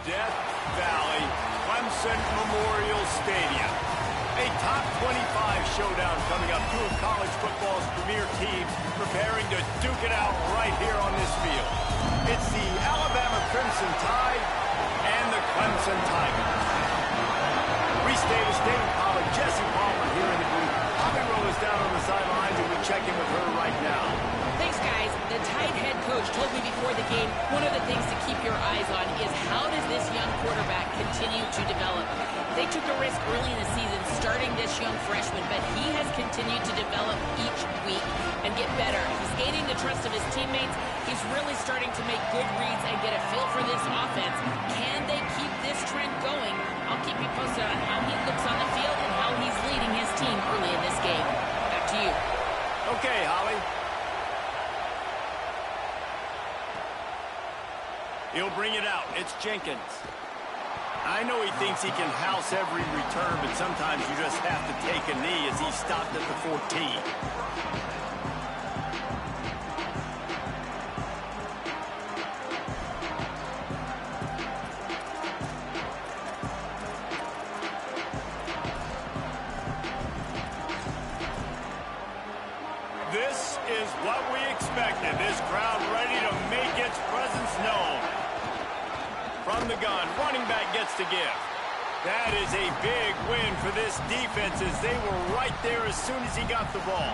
Death Valley Clemson Memorial Stadium. A top 25 showdown coming up. Two of college football's premier teams preparing to duke it out right here on this field. It's the Alabama Crimson Tide and the Clemson Tigers. State of State College, Jesse Palmer here in the booth. Bobby Roll is down on the sidelines, and we check in with her right now. Thanks, guys. The Tide head coach told me before the game, one of the things to keep your eyes on is how does this young quarterback continue to develop? They took a risk early in the season starting this young freshman, but he has continued to develop each week and get better. He's gaining the trust of his teammates. He's really starting to make good reads and get a feel for this offense. Can they keep this trend going? I'll keep you posted on how he looks on the field and how he's leading his team early in this game. Back to you. Okay, Holly. He'll bring it out. It's Jenkins. I know he thinks he can house every return, but sometimes you just have to take a knee as he stopped at the 14. This is what we expected. This crowd ready to make its presence known. From the gun, running back gets to give. That is a big win for this defense as they were right there as soon as he got the ball.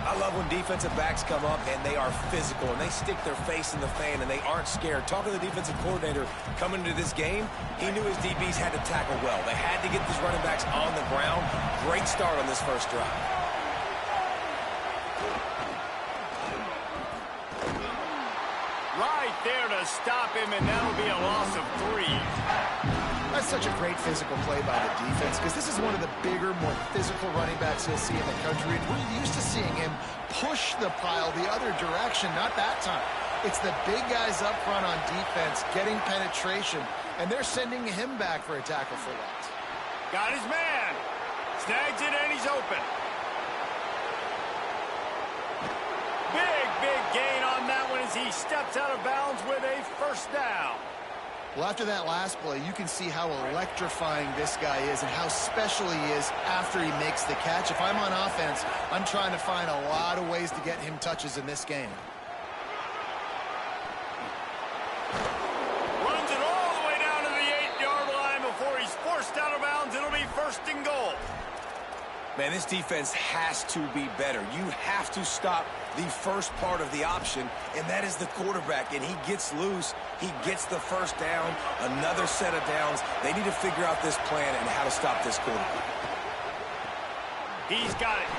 I love when defensive backs come up and they are physical and they stick their face in the fan and they aren't scared. Talking to the defensive coordinator coming into this game, he knew his DBs had to tackle well. They had to get these running backs on the ground. Great start on this first drive. Right there to stop him, and that'll be a loss of 3. That's such a great physical play by the defense because this is one of the bigger, more physical running backs you'll see in the country. And we're used to seeing him push the pile the other direction, not that time. It's the big guys up front on defense getting penetration, and they're sending him back for a tackle for loss. Got his man. Snags it, and he's open. Big gain on that one as he steps out of bounds with a first down. Well, after that last play, you can see how electrifying this guy is and how special he is after he makes the catch. If I'm on offense, I'm trying to find a lot of ways to get him touches in this game. Runs it all the way down to the 8-yard line before he's forced out of bounds. It'll be first and goal. Man, this defense has to be better. You have to stop the first part of the option, and that is the quarterback. And he gets loose. He gets the first down, another set of downs. They need to figure out this plan and how to stop this quarterback. He's got it.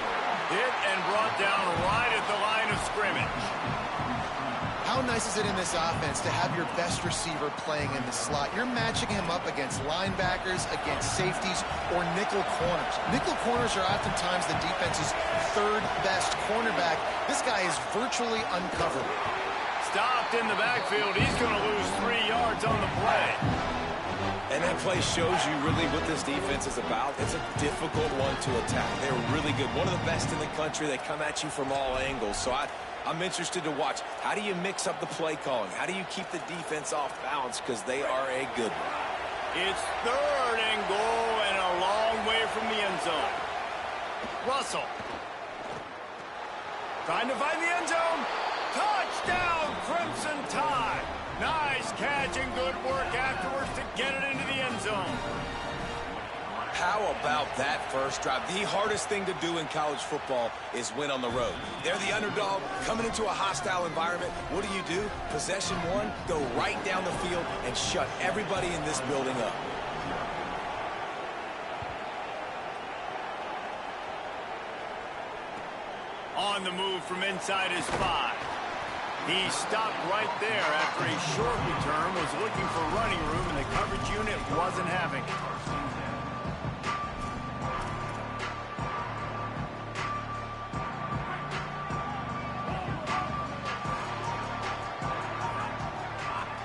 Hit and brought down right at the line of scrimmage. How nice is it in this offense to have your best receiver playing in the slot? You're matching him up against linebackers, against safeties, or nickel corners. Nickel corners are oftentimes the defense's third best cornerback. This guy is virtually uncoverable. Stopped in the backfield. He's going to lose 3 yards on the play. And that play shows you really what this defense is about. It's a difficult one to attack. They're really good. One of the best in the country. They come at you from all angles. So I'm interested to watch. How do you mix up the play calling? How do you keep the defense off balance? Because they are a good one. It's third and goal and a long way from the end zone. Russell. Trying to find the end zone. Touchdown, Crimson Tide. Nice catch and good work afterwards to get it into the end zone. How about that first drive? The hardest thing to do in college football is win on the road. They're the underdog coming into a hostile environment. What do? Possession one, go right down the field and shut everybody in this building up. On the move from inside his 5. He stopped right there after a short return, was looking for running room, and the coverage unit wasn't having it.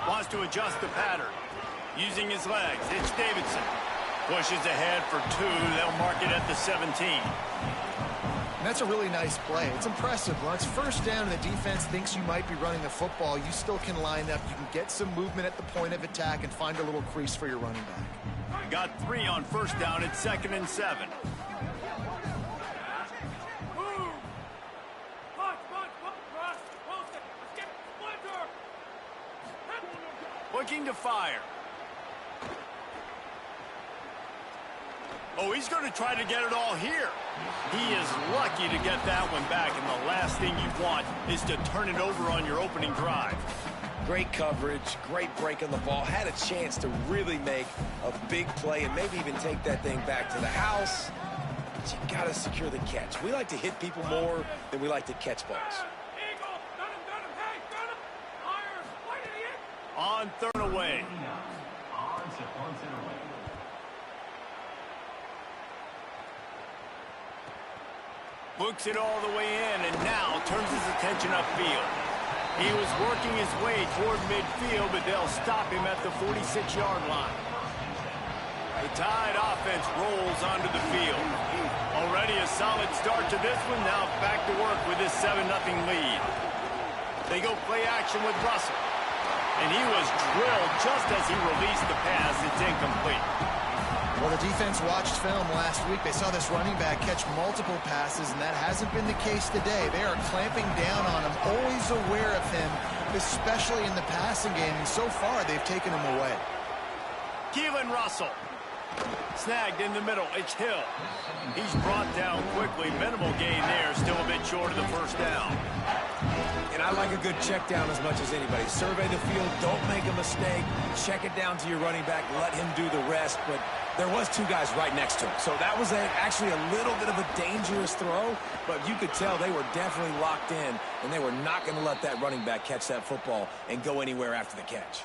Wants to adjust the pattern. Using his legs, it's Davidson. Pushes ahead for 2. They'll mark it at the 17. that's a really nice play. It's impressive. When it's first down and the defense thinks you might be running the football, you still can line up. You can get some movement at the point of attack and find a little crease for your running back. Got 3 on first down at 2nd and 7. Looking to fire. Oh, he's going to try to get it all here. He is lucky to get that one back, and the last thing you want is to turn it over on your opening drive. Great coverage, great break on the ball. Had a chance to really make a big play and maybe even take that thing back to the house. But you got to secure the catch. We like to hit people more than we like to catch balls. On 3rd away. Looks it all the way in and now turns his attention upfield. He was working his way toward midfield, but they'll stop him at the 46-yard line. The Tide offense rolls onto the field. Already a solid start to this one. Now back to work with this 7-0 lead. They go play action with Russell. And he was drilled just as he released the pass. It's incomplete. Well, the defense watched film last week. They saw this running back catch multiple passes, and that hasn't been the case today. They are clamping down on him, always aware of him, especially in the passing game. And so far, they've taken him away. Keelan Russell. Snagged in the middle. It's Hill. He's brought down quickly. Minimal gain there. Still a bit short of the first down. And I like a good check down as much as anybody. Survey the field. Don't make a mistake. Check it down to your running back. Let him do the rest. But there was 2 guys right next to him. So that was actually a little bit of a dangerous throw. But you could tell they were definitely locked in. And they were not going to let that running back catch that football and go anywhere after the catch.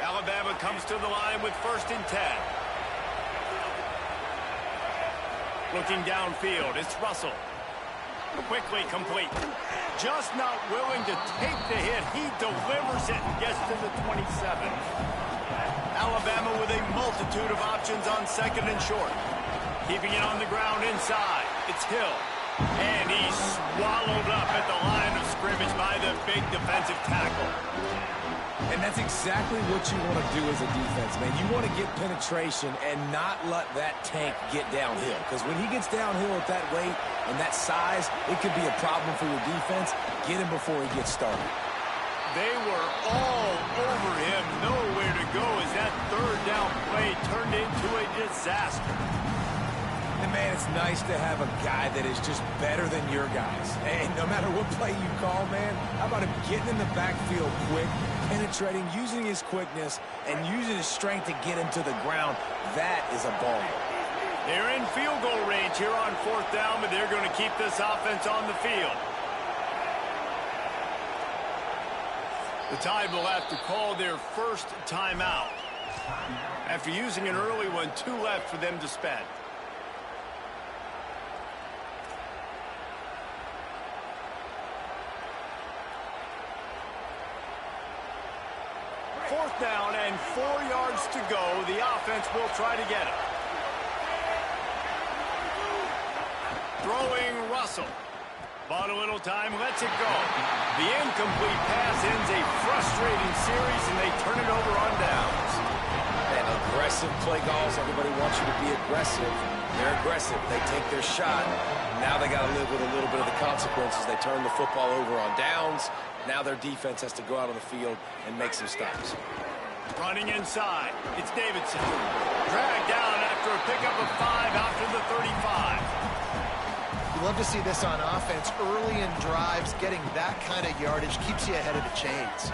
Alabama comes to the line with 1st and 10. Looking downfield, it's Russell. Quickly complete. Just not willing to take the hit. He delivers it and gets to the 27. Alabama with a multitude of options on 2nd and short. Keeping it on the ground inside. It's Hill. And he's swallowed up at the line of scrimmage by the big defensive tackle. And that's exactly what you want to do as a defense, man. You want to get penetration and not let that tank get downhill. Because when he gets downhill at that weight and that size, it could be a problem for your defense. Get him before he gets started. They were all over him. Nowhere to go as that 3rd down play turned into a disaster. And, man, it's nice to have a guy that is just better than your guys. And no matter what play you call, man, how about him getting in the backfield quick, penetrating, using his quickness, and using his strength to get him to the ground. That is a ball. They're in field goal range here on 4th down, but they're going to keep this offense on the field. The Tide will have to call their first timeout. After using an early one, 2 left for them to spend. Fourth down and 4 yards to go. The offense will try to get it. Throwing Russell. Bought a little time, lets it go. The incomplete pass ends a frustrating series, and they turn it over on downs. And aggressive play calls. Everybody wants you to be aggressive. They're aggressive. They take their shot. Now they got to live with a little bit of the consequences. They turn the football over on downs. Now their defense has to go out on the field and make some stops. Running inside. It's Davidson. Dragged down after a pickup of 5 out to the 35. You love to see this on offense. Early in drives, getting that kind of yardage keeps you ahead of the chains.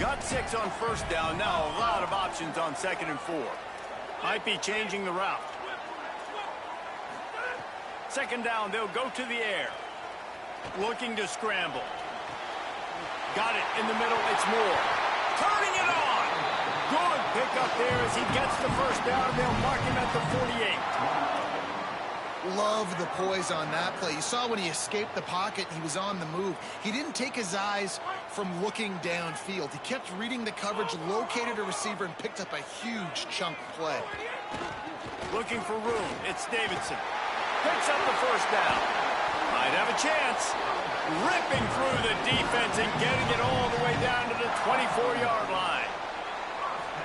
Got 6 on first down. Now a lot of options on 2nd and 4. Might be changing the route. 2nd down, they'll go to the air. Looking to scramble. Got it in the middle. It's Moore. Turning it on. Good pickup there as he gets the first down. They'll mark him at the 48. Love the poise on that play. You saw when he escaped the pocket, he was on the move. He didn't take his eyes from looking downfield. He kept reading the coverage, located a receiver, and picked up a huge chunk play. Looking for room. It's Davidson. picks up the first down. Might have a chance. Ripping through the defense and getting it all the way down to the 24-yard line.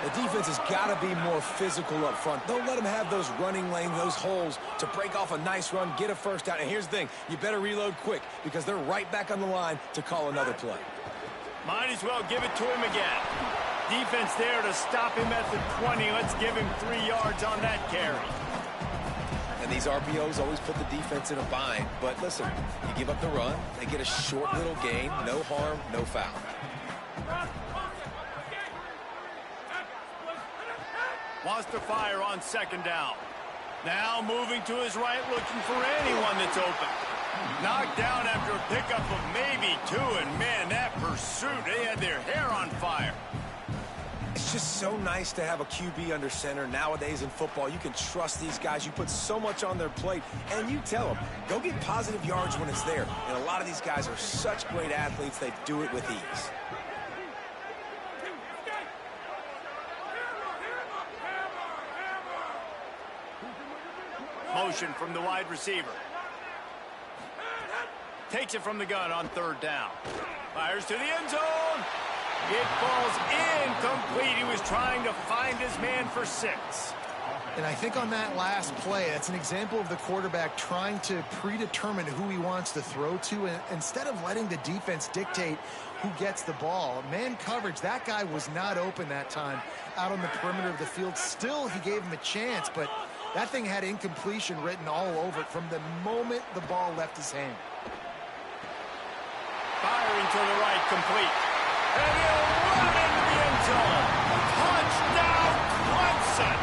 The defense has got to be more physical up front. Don't let them have those running lanes, those holes to break off a nice run, get a first down. And here's the thing, you better reload quick because they're right back on the line to call another play. Might as well give it to him again. Defense there to stop him at the 20. Let's give him 3 yards on that carry. And these RPOs always put the defense in a bind. But listen, you give up the run, they get a short little gain, no harm, no foul. Wants to fire on second down. Now moving to his right, looking for anyone that's open. Knocked down after a pickup of maybe 2, and man, that pursuit, they had their hair on fire. It's just so nice to have a QB under center. Nowadays in football, you can trust these guys. You put so much on their plate, and you tell them, go get positive yards when it's there. And a lot of these guys are such great athletes, they do it with ease. Motion from the wide receiver. Takes it from the gun on third down. Fires to the end zone. It falls incomplete. He was trying to find his man for 6. And I think on that last play, that's an example of the quarterback trying to predetermine who he wants to throw to, and instead of letting the defense dictate who gets the ball. Man coverage, that guy was not open that time out on the perimeter of the field. Still, he gave him a chance, but that thing had incompletion written all over it from the moment the ball left his hand. Firing to the right, complete. And he'll run into the end zone. Touchdown, Clemson.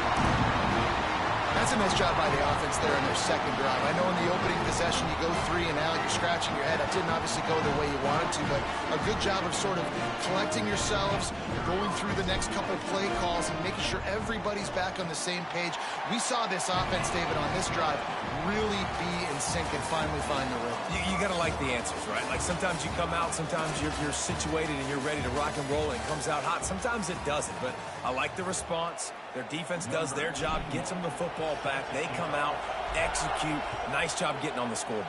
That's a nice job by the offense there in their second drive. I know in the opening possession you go 3 and out, you're scratching your head. It didn't obviously go the way you wanted to, but a good job of sort of collecting yourselves, going through the next couple play calls, and making sure everybody's back on the same page. We saw this offense, David, on this drive really be in sync and finally find the rhythm. You got to like the answers, right? Like sometimes you come out, sometimes you're situated and you're ready to rock and roll and it comes out hot. Sometimes it doesn't, but I like the response. Their defense does their job, gets them the football back. They come out, execute. Nice job getting on the scoreboard.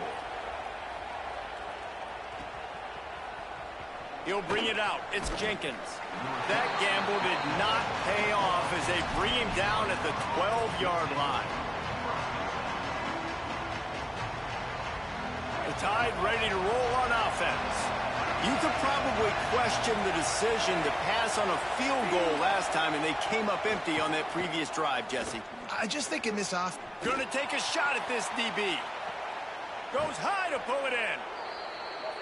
He'll bring it out. It's Jenkins. That gamble did not pay off as they bring him down at the 12-yard line. The Tide ready to roll on offense. You could probably question the decision to pass on a field goal last time, and they came up empty on that previous drive, Jesse. I just think in this off... Going to take a shot at this DB. Goes high to pull it in.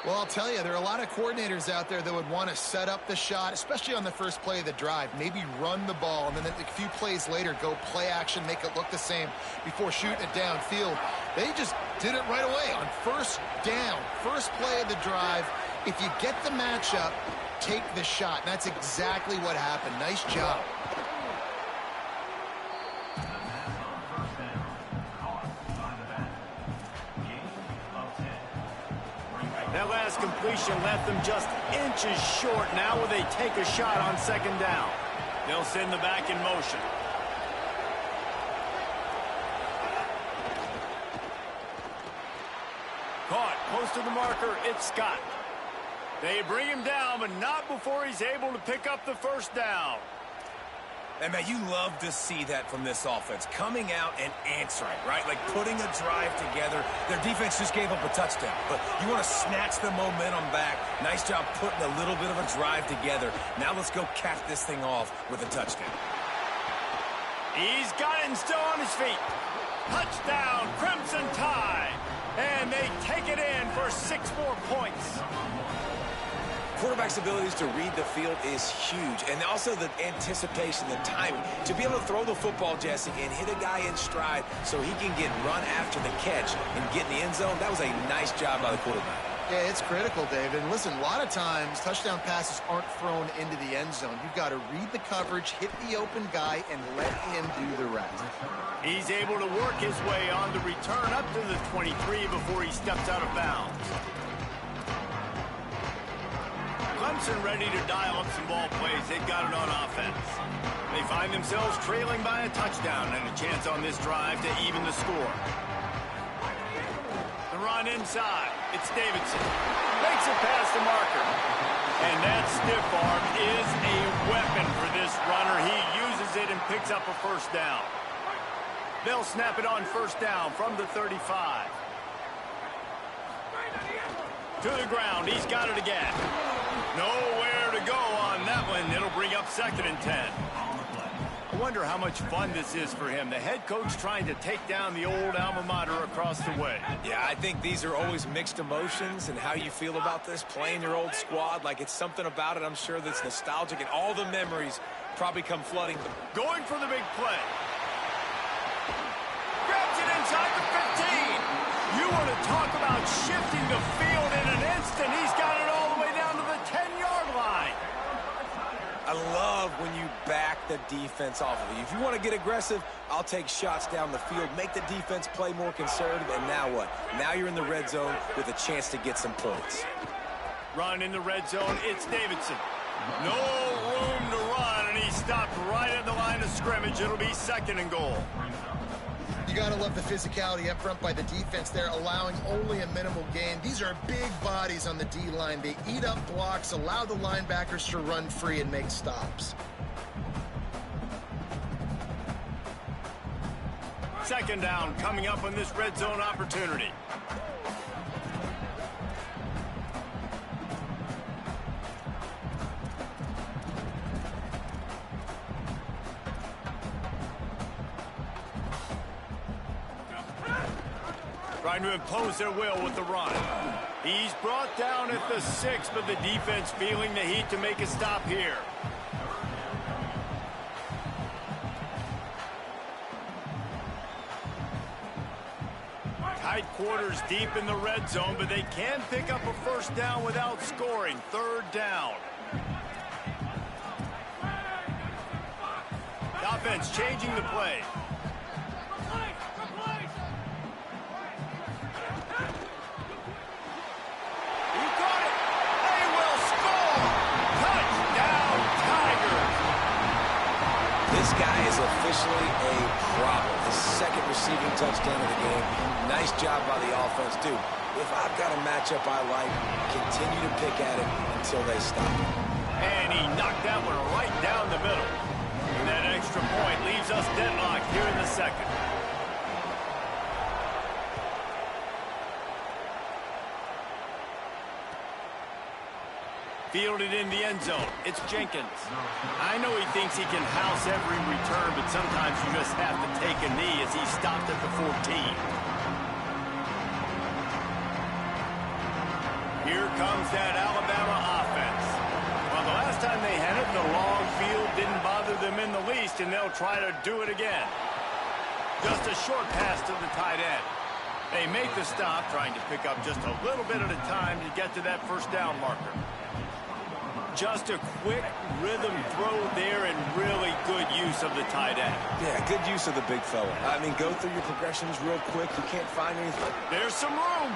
Well, I'll tell you, there are a lot of coordinators out there that would want to set up the shot, especially on the first play of the drive. Maybe run the ball, and then a few plays later, go play action, make it look the same before shooting it downfield. They just did it right away on first down, first play of the drive. If you get the matchup, take the shot. And that's exactly what happened. Nice job. That last completion left them just inches short. Now will they take a shot on second down? They'll send the back in motion. Caught, close to the marker, it's Scott. They bring him down, but not before he's able to pick up the first down. And, man, you love to see that from this offense. Coming out and answering, right? Like putting a drive together. Their defense just gave up a touchdown. But you want to snatch the momentum back. Nice job putting a little bit of a drive together. Now let's go cap this thing off with a touchdown. He's got it and still on his feet. Touchdown, Crimson Tide. And they take it in for 6 more points. Quarterback's abilities to read the field is huge, and also the anticipation, the timing. To be able to throw the football, Jesse, and hit a guy in stride so he can get run after the catch and get in the end zone, that was a nice job by the quarterback. Yeah, it's critical, David. And listen, a lot of times touchdown passes aren't thrown into the end zone. You've got to read the coverage, hit the open guy, and let him do the rest. He's able to work his way on the return up to the 23 before he steps out of bounds. Clemson ready to dial up some ball plays. They've got it on offense. They find themselves trailing by a touchdown and a chance on this drive to even the score. The run inside. It's Davidson. Makes it past the marker. And that stiff arm is a weapon for this runner. He uses it and picks up a first down. They'll snap it on first down from the 35. To the ground. He's got it again. Nowhere to go on that one. It'll bring up 2nd and 10. I wonder how much fun this is for him. The head coach trying to take down the old alma mater across the way. Yeah, I think these are always mixed emotions and how you feel about this, playing your old squad. Like, it's something about it, I'm sure, that's nostalgic, and all the memories probably come flooding. Going for the big play. Grabs it inside the 15. You want to talk about shifting the field in an instant. He's got it all the way down to the 10-yard line. I love when you back the defense off of you. If you want to get aggressive, I'll take shots down the field, make the defense play more conservative, and now what? Now you're in the red zone with a chance to get some points. Run in the red zone, it's Davidson. No room to run, and he stopped right at the line of scrimmage. It'll be 2nd and goal. You got to love the physicality up front by the defense there, allowing only a minimal gain. These are big bodies on the D-line. They eat up blocks, allow the linebackers to run free and make stops. 2nd down coming up on this red zone opportunity. Trying to impose their will with the run. He's brought down at the 6, but the defense feeling the heat to make a stop here. Tight quarters deep in the red zone, but they can pick up a first down without scoring. 3rd down. The offense changing the play. This guy is officially a problem. His 2nd receiving touchdown of the game. Nice job by the offense, too. If I've got a matchup I like, continue to pick at it until they stop. And he knocked that one right down the middle. And that extra point leaves us deadlocked here in the 2nd. Fielded in the end zone. It's Jenkins. I know he thinks he can house every return, but sometimes you just have to take a knee as he stopped at the 14. Here comes that Alabama offense. Well, the last time they had it, the long field didn't bother them in the least, and they'll try to do it again. Just a short pass to the tight end. They make the stop, trying to pick up just a little bit at a time to get to that first down marker. Just a quick rhythm throw there and really good use of the tight end. Yeah, good use of the big fella. I mean, go through your progressions real quick. You can't find anything. There's some room.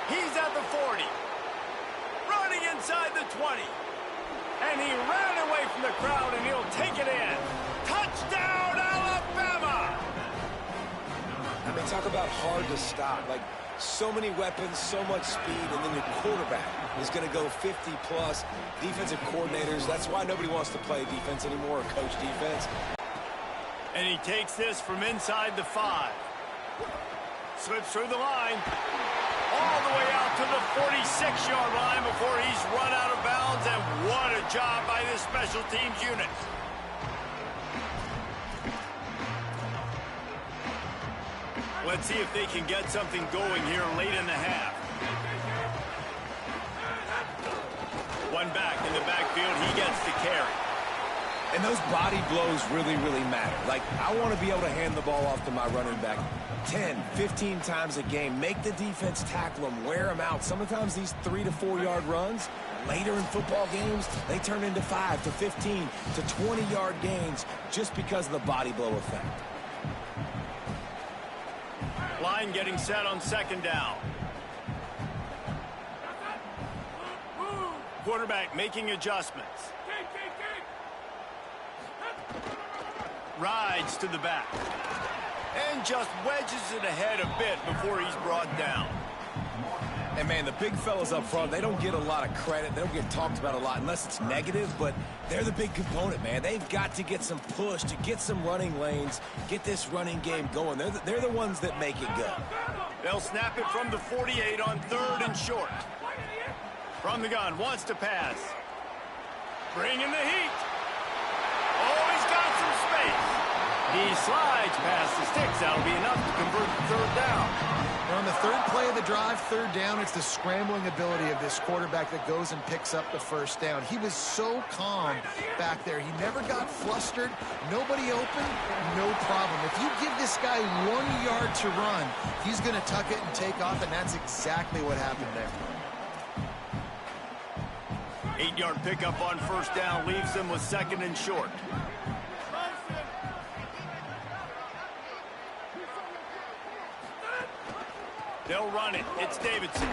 He's at the 40. Running inside the 20. And he ran away from the crowd, and he'll take it in. Touchdown, Alabama! I mean, talk about hard to stop. Like, so many weapons, so much speed, and then your quarterback is going to go 50-plus. Defensive coordinators, that's why nobody wants to play defense anymore or coach defense. And he takes this from inside the 5. Slips through the line. All the way out to the 46-yard line before he's run out of bounds. And what a job by this special teams unit. Let's see if they can get something going here late in the half. One back in the backfield. He gets the carry. And those body blows really, really matter. Like, I want to be able to hand the ball off to my running back 10, 15 times a game. Make the defense tackle them, wear them out. Sometimes these 3 to 4 yard runs, later in football games, they turn into 5 to 15 to 20-yard gains just because of the body blow effect. Line getting set on 2nd down. Quarterback making adjustments. Rides to the back. And just wedges it ahead a bit before he's brought down. And, man, the big fellas up front, they don't get a lot of credit. They don't get talked about a lot unless it's negative, but they're the big component, man. They've got to get some push, to get some running lanes, get this running game going. They're the ones that make it go. They'll snap it from the 48 on 3rd and short. From the gun, wants to pass. Bringing the heat. Oh, he's got some space. He slides past the sticks. That'll be enough to convert the 3rd down. And on the 3rd play of the drive, 3rd down, it's the scrambling ability of this quarterback that goes and picks up the 1st down. He was so calm back there. He never got flustered. Nobody open, no problem. If you give this guy 1 yard to run, he's going to tuck it and take off, and that's exactly what happened there. 8-yard pickup on 1st down leaves them with 2nd and short. They'll run it. It's Davidson.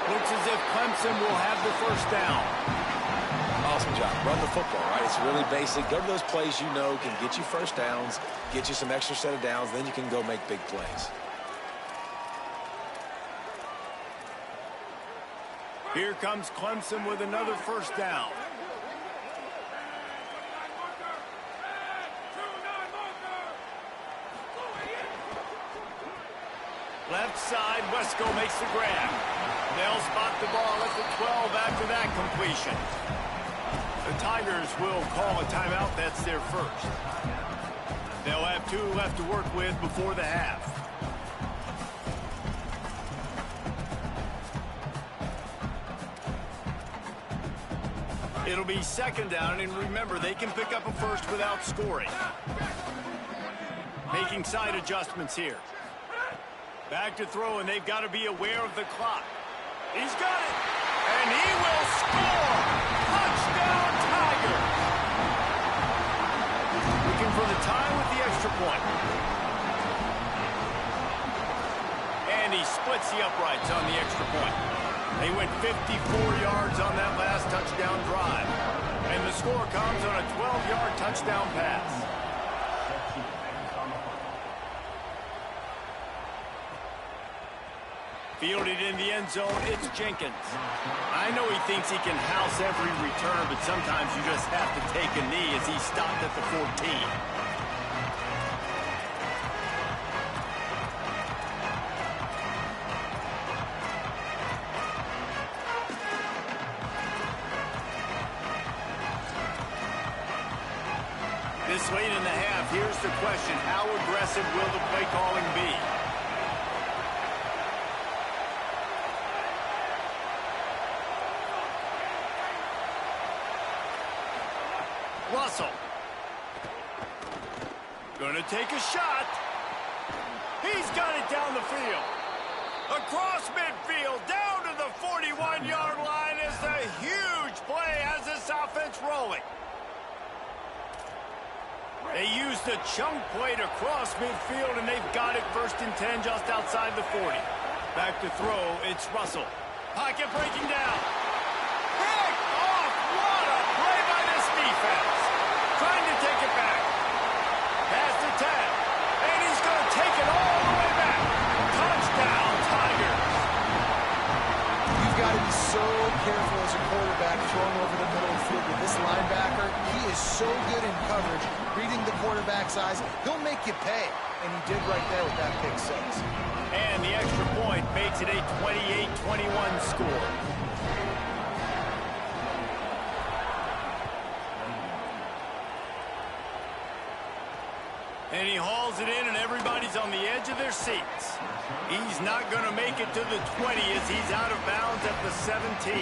Looks as if Clemson will have the 1st down. Awesome job. Run the football, right? It's really basic. Go to those plays you know can get you 1st downs, get you some extra set of downs, then you can go make big plays. Here comes Clemson with another 1st down. Left side, Wesco makes the grab. They'll spot the ball at the 12 after that completion. The Tigers will call a timeout. That's their 1st. They'll have 2 left to work with before the half. It'll be 2nd down, and remember, they can pick up a 1st without scoring. Making side adjustments here. Back to throw, and they've got to be aware of the clock. He's got it, and he will score! Touchdown, Tigers! Looking for the tie with the extra point. And he splits the uprights on the extra point. They went 54 yards on that last touchdown drive. And the score comes on a 12-yard touchdown pass. Fielded in the end zone, it's Jenkins. I know he thinks he can house every return, but sometimes you just have to take a knee as he stopped at the 14. This late in the half, here's the question. How aggressive will the play calling be? Russell. Gonna take a shot. He's got it down the field. Across midfield, down to the 41-yard line is a huge play as this offense rolling. They used a chunk play to cross midfield, and they've got it 1st and 10 just outside the 40. Back to throw, it's Russell. Pocket breaking down. Pick off! What a play by this defense. Trying to take it back. Pass to 10. And he's going to take it all the way back. Touchdown, Tigers. You've got to be so careful as a quarterback throwing over the middle of the field with this linebacker. He is so good in coverage, reading the quarterback's eyes. He'll make you pay. And he did right there with that pick 6. And the extra point makes it a 28-21 score. And he hauls it in, and everybody's on the edge of their seats. He's not going to make it to the 20 as he's out of bounds at the 17.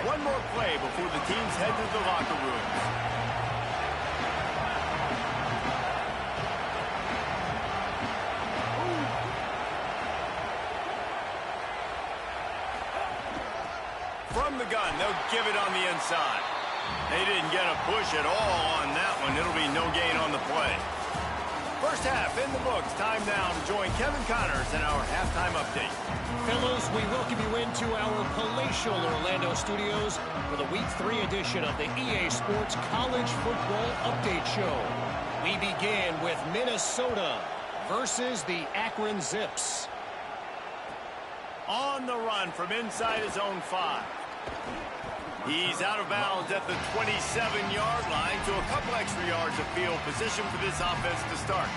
One more play before the teams head to the locker rooms. From the gun, they'll give it on the inside. They didn't get a push at all on that one. It'll be no gain on the play. First half in the books. Time now to join Kevin Connors in our halftime update. Fellows, we welcome you into our palatial Orlando studios for the Week 3 edition of the EA Sports College Football Update Show. We begin with Minnesota versus the Akron Zips. On the run from inside his own 5. He's out of bounds at the 27-yard line, to a couple extra yards of field position for this offense to start.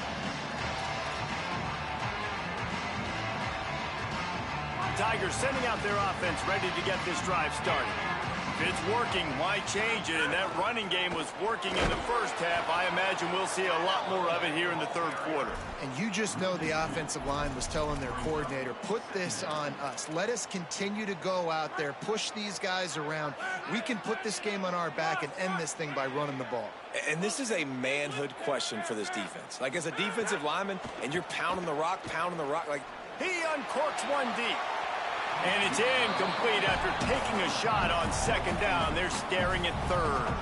Tigers sending out their offense ready to get this drive started. If it's working, why change it? And that running game was working in the first half. I imagine we'll see a lot more of it here in the third quarter. And you just know the offensive line was telling their coordinator, put this on us. Let us continue to go out there, push these guys around. We can put this game on our back and end this thing by running the ball. And this is a manhood question for this defense. Like, as a defensive lineman, and you're pounding the rock, like... He uncorks one deep. And it's incomplete after taking a shot on second down. They're staring at third.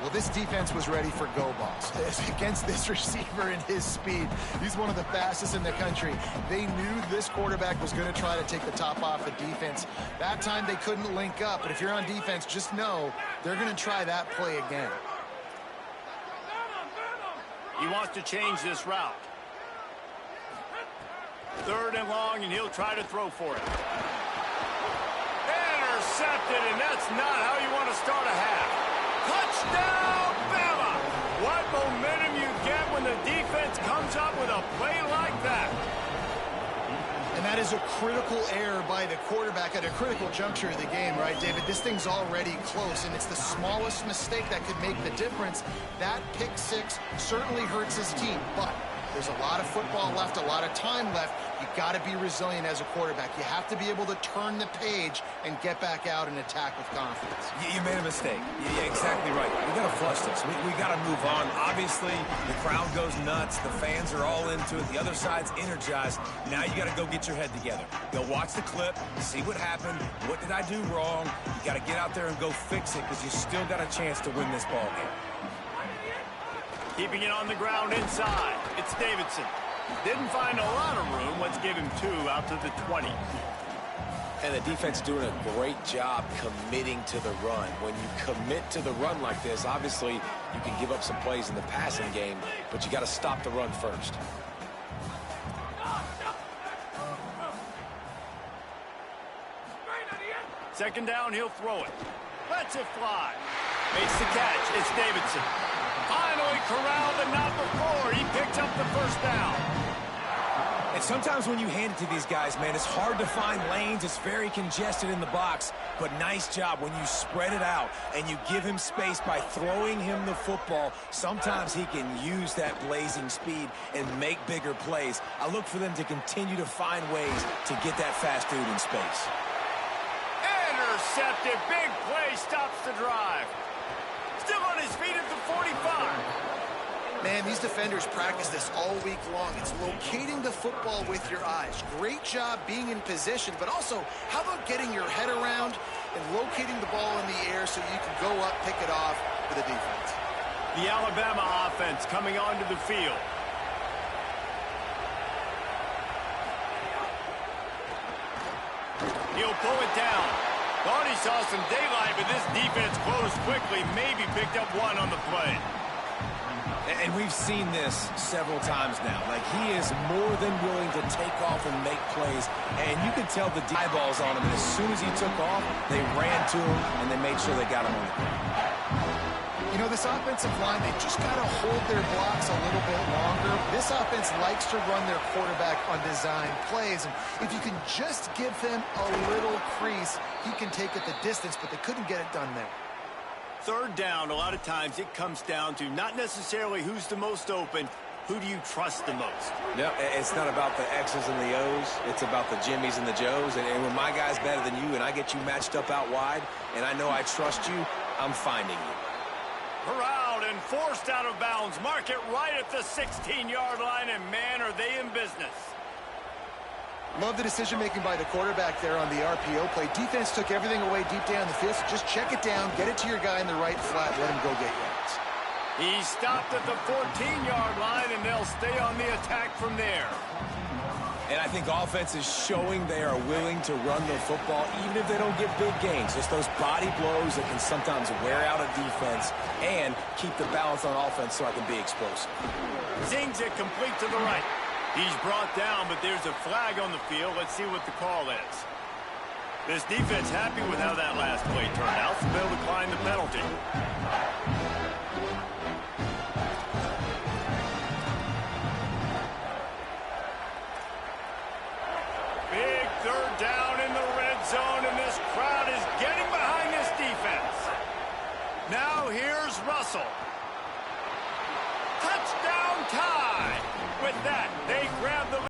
Well, this defense was ready for go balls. Against this receiver and his speed, he's one of the fastest in the country. They knew this quarterback was going to try to take the top off the defense. That time they couldn't link up, but if you're on defense, just know they're going to try that play again. He wants to change this route. Third and long, and he'll try to throw for it. Intercepted, and that's not how you want to start a half. Touchdown, Bama! What momentum you get when the defense comes up with a play like that. And that is a critical error by the quarterback at a critical juncture of the game, right, David? This thing's already close, and it's the smallest mistake that could make the difference. That pick six certainly hurts his team, but there's a lot of football left, a lot of time left. You got to be resilient as a quarterback. You have to be able to turn the page and get back out and attack with confidence. You made a mistake. Yeah, exactly right. We got to flush this. We got to move on. Obviously, the crowd goes nuts. The fans are all into it. The other side's energized. Now you got to go get your head together. Go watch the clip, see what happened. What did I do wrong? You got to get out there and go fix it, because you still got a chance to win this ball game. Keeping it on the ground inside. It's Davidson. Didn't find a lot of room. Let's give him 2 out to the 20. And the defense doing a great job committing to the run. When you commit to the run like this, obviously you can give up some plays in the passing game, but you got to stop the run first. Second down, he'll throw it. Lets it fly. Makes the catch. It's Davidson. Finally corralled, and not before. He picked up the first down. And sometimes when you hand it to these guys, man, it's hard to find lanes. It's very congested in the box. But nice job when you spread it out and you give him space by throwing him the football. Sometimes he can use that blazing speed and make bigger plays. I look for them to continue to find ways to get that fast dude in space. Intercepted. Big play stops the drive. Still on his feet at the 45. Man, these defenders practice this all week long. It's locating the football with your eyes. Great job being in position, but also, how about getting your head around and locating the ball in the air so you can go up, pick it off for the defense. The Alabama offense coming onto the field. He'll pull it down. Thought he saw some daylight, but this defense closed quickly, maybe picked up 1 on the play. And we've seen this several times now. Like, he is more than willing to take off and make plays. And you could tell the eyeballs on him. And as soon as he took off, they ran to him, and they made sure they got him on the ground. You know, this offensive line, they just got to hold their blocks a little bit longer. This offense likes to run their quarterback on design plays. And if you can just give him a little crease, he can take it the distance, but they couldn't get it done there. Third down, a lot of times it comes down to not necessarily who's the most open, who do you trust the most? No, it's not about the X's and the O's. It's about the Jimmys and the Joes. And when my guy's better than you and I get you matched up out wide and I know I trust you, I'm finding you. Corralled and forced out of bounds. Mark it right at the 16-yard line, and man, are they in business. Love the decision-making by the quarterback there on the RPO play. Defense took everything away deep down the field, so just check it down, get it to your guy in the right flat, let him go get yards. He stopped at the 14-yard line, and they'll stay on the attack from there. And I think offense is showing they are willing to run the football even if they don't get big gains. Just those body blows that can sometimes wear out a defense and keep the balance on offense so I can be explosive. Zings it complete to the right. He's brought down, but there's a flag on the field. Let's see what the call is. This defense happy with how that last play turned out, so they'll decline the penalty. Big third down in the red zone, and this crowd is getting behind this defense. Now here's Russell. Touchdown tie. With that, they grab the